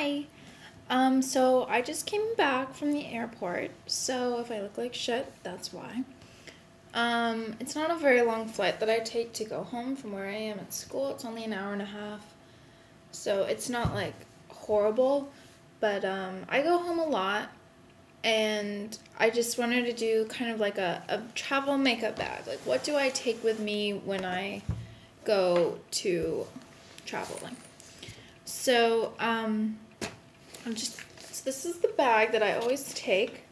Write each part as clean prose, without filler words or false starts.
Hi. So I just came back from the airport, so if I look like shit, that's why. It's not a very long flight that I take to go home from where I am at school. It's only an hour and a half. So it's not like horrible, but I go home a lot and I just wanted to do kind of like a travel makeup bag. Like, what do I take with me when I go to traveling? So, this is the bag that I always take.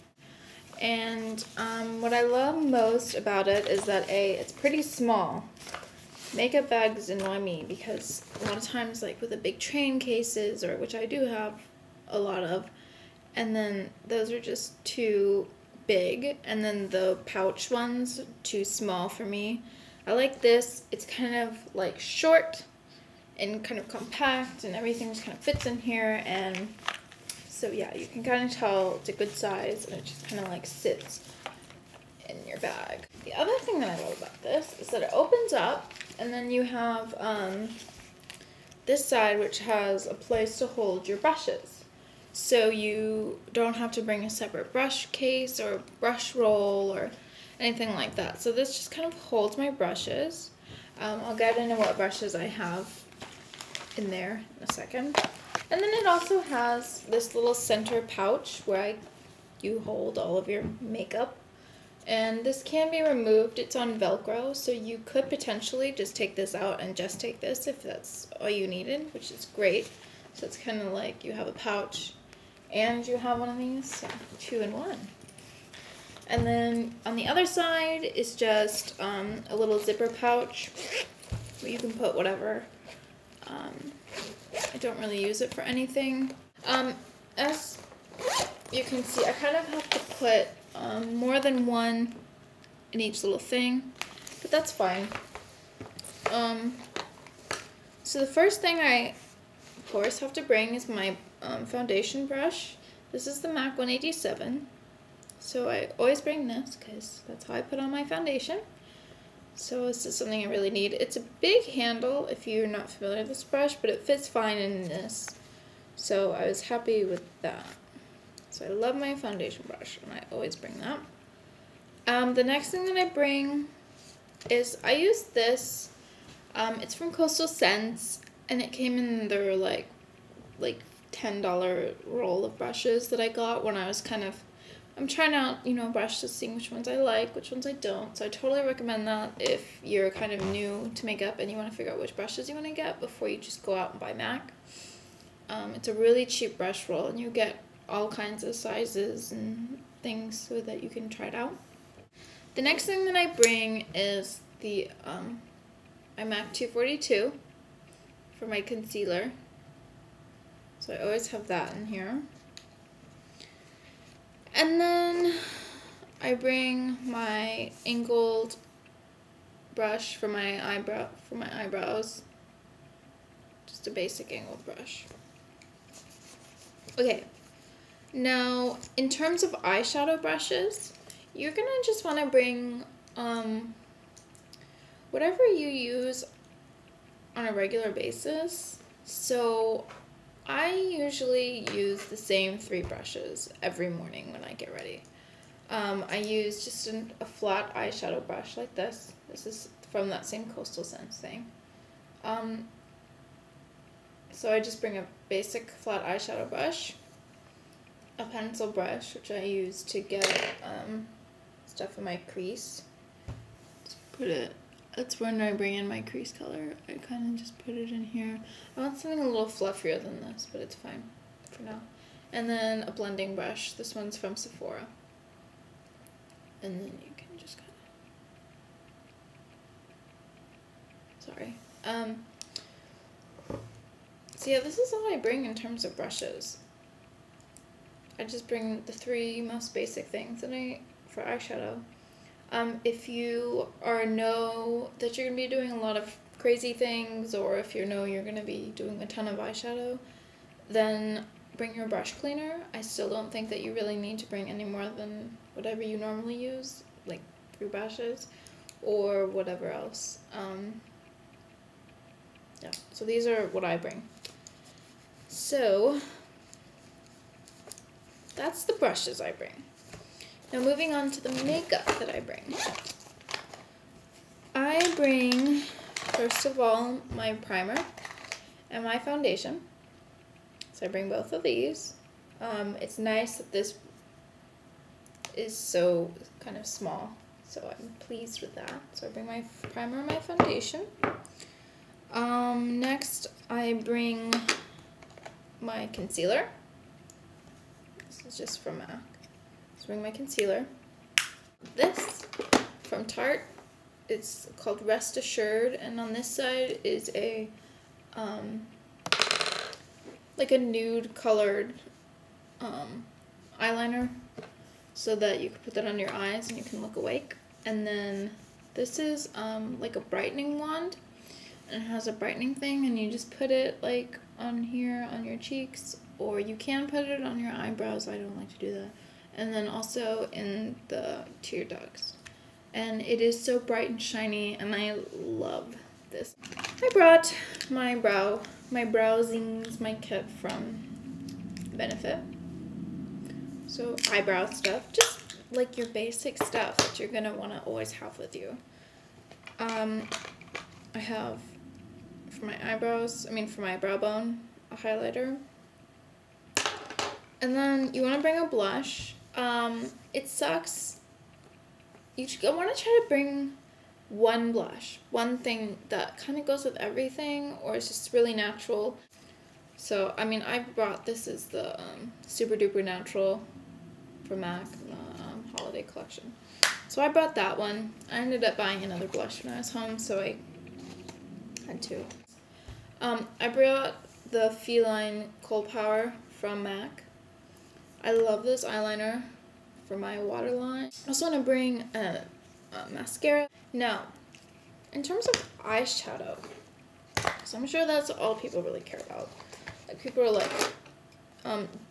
And what I love most about it is that it's pretty small. Makeup bags annoy me because a lot of times, like with the big train cases, or which I do have a lot of, and then those are just too big, and then the pouch ones too small for me. I like this. It's kind of like short and kind of compact, and everything just kind of fits in here, and so yeah, you can kind of tell it's a good size, and it just kind of like sits in your bag. The other thing that I love about this is that it opens up, and then you have this side which has a place to hold your brushes. So you don't have to bring a separate brush case or brush roll or anything like that. So this just kind of holds my brushes. I'll get into what brushes I have in there in a second. And then it also has this little center pouch where you hold all of your makeup. And this can be removed. It's on Velcro, so you could potentially just take this out and just take this if that's all you needed, which is great. So it's kind of like you have a pouch and you have one of these, so 2 in 1. And then on the other side is just a little zipper pouch where you can put whatever. I don't really use it for anything. As you can see, I kind of have to put more than one in each little thing, but that's fine. So the first thing I, of course, have to bring is my foundation brush. This is the MAC 187. So I always bring this because that's how I put on my foundation. So this is something I really need. It's a big handle if you're not familiar with this brush, but it fits fine in this. So I was happy with that. So I love my foundation brush, and I always bring that. The next thing that I bring is, I use this. It's from Coastal Scents, and it came in their like $10 roll of brushes that I got when I was I'm trying out, brushes, seeing which ones I like, which ones I don't. So I totally recommend that if you're kind of new to makeup and you want to figure out which brushes you want to get before you just go out and buy MAC. It's a really cheap brush roll, and you get all kinds of sizes and things so that you can try it out. The next thing that I bring is the my MAC 242 for my concealer. So I always have that in here. And then I bring my angled brush for my eyebrows. Just a basic angled brush. Okay. Now, in terms of eyeshadow brushes, you're gonna just want to bring whatever you use on a regular basis. So I usually use the same 3 brushes every morning when I get ready. I use just a flat eyeshadow brush like this. This is from that same Coastal Scents thing. So I just bring a basic flat eyeshadow brush, a pencil brush, which I use to get stuff in my crease. Just put it. That's when I bring in my crease color. I kind of just put it in here. I want something a little fluffier than this, but it's fine for now. And then a blending brush. This one's from Sephora. And then you can just kind of... Sorry. So yeah, this is all I bring in terms of brushes. I just bring the 3 most basic things for eyeshadow. If you know that you're going to be doing a lot of crazy things, or if you know you're going to be doing a ton of eyeshadow, then bring your brush cleaner. I still don't think that you really need to bring any more than whatever you normally use, like 3 brushes, or whatever else. Yeah, so these are what I bring. So that's the brushes I bring. Now moving on to the makeup that I bring. I bring, first of all, my primer and my foundation. So I bring both of these. It's nice that this is so kind of small, so I'm pleased with that. So I bring my primer and my foundation. Next I bring my concealer. This is just from MAC. So I bring my concealer. This from Tarte, it's called Rest Assured, and on this side is a like a nude colored eyeliner, so that you can put that on your eyes and you can look awake. And then this is like a brightening wand, and it has a brightening thing, and you just put it like on here on your cheeks, or you can put it on your eyebrows. I don't like to do that. And then also in the tear ducts. And it is so bright and shiny, and I love this. I brought my browsings, my kit from Benefit. So eyebrow stuff, just like your basic stuff that you're gonna wanna always have with you. I have for my eyebrows, for my brow bone, a highlighter. And then you wanna bring a blush. It sucks. You want to try to bring one blush, one thing that kind of goes with everything, or it's just really natural. So, I brought, this is the Super Duper Natural from MAC, the holiday collection. So I brought that one. I ended up buying another blush when I was home, so I had two. I brought the Feline Cold Power from MAC. I love this eyeliner for my waterline. I also want to bring a mascara. Now, in terms of eyeshadow, so I'm sure that's all people really care about. Like, people are like,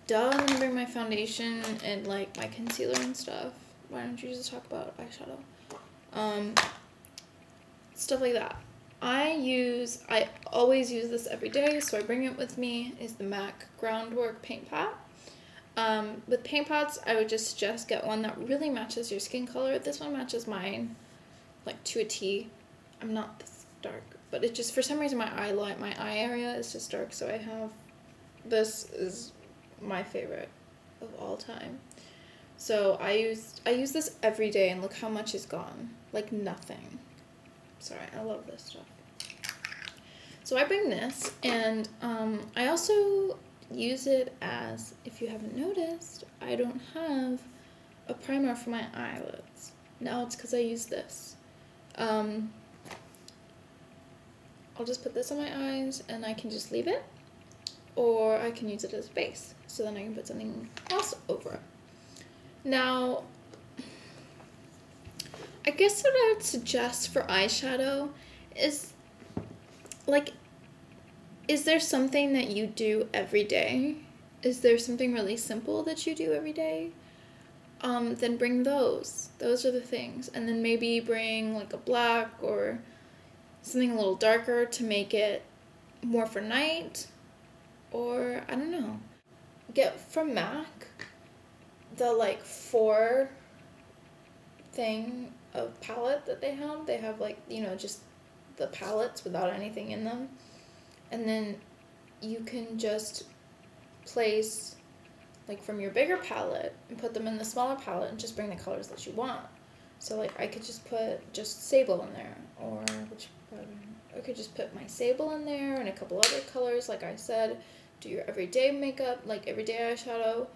duh, I'm gonna bring my foundation and like my concealer and stuff. Why don't you just talk about eyeshadow? Stuff like that. I always use this every day, so I bring it with me, is the MAC Groundwork Paint Pot. With paint pots, I would just suggest get one that really matches your skin color. This one matches mine, like, to a T. I'm not this dark, but it just, for some reason, my eye area is just dark, so I have, this is my favorite of all time. So I use this every day, and look how much is gone. Like, nothing. Sorry, I love this stuff. So I bring this, and I also use it as, if you haven't noticed, I don't have a primer for my eyelids. Now it's because I use this. I'll just put this on my eyes and I can just leave it, or I can use it as a base, so then I can put something else over it. Now, I guess what I would suggest for eyeshadow is, like, is there something that you do every day? Is there something really simple that you do every day? Then bring those. Those are the things. And then maybe bring like a black or something a little darker to make it more for night. Or, I don't know. Get from MAC the like 4 thing of palette that they have. They have like, just the palettes without anything in them. And then you can just place, like, from your bigger palette and put them in the smaller palette and just bring the colors that you want. So, like, I could just put just Sable in there, or I could just put my Sable in there and a couple other colors, like I said. Do your everyday makeup, like everyday eyeshadow,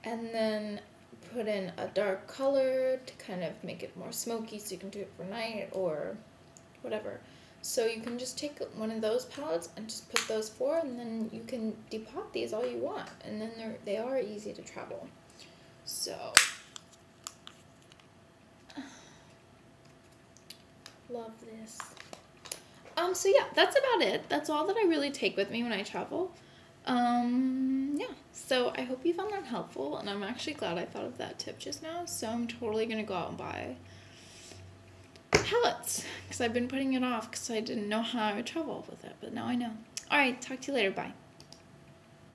and then put in a dark color to kind of make it more smoky so you can do it for night or whatever. So you can just take one of those palettes and just put those 4, and then you can depot these all you want, and then they are easy to travel. So love this. So yeah, that's about it. That's all that I really take with me when I travel. Yeah, so I hope you found that helpful, and I'm actually glad I thought of that tip just now, so I'm totally gonna go out and buy palettes, because I've been putting it off because I didn't know how I would travel with it, but now I know. Alright, talk to you later, bye.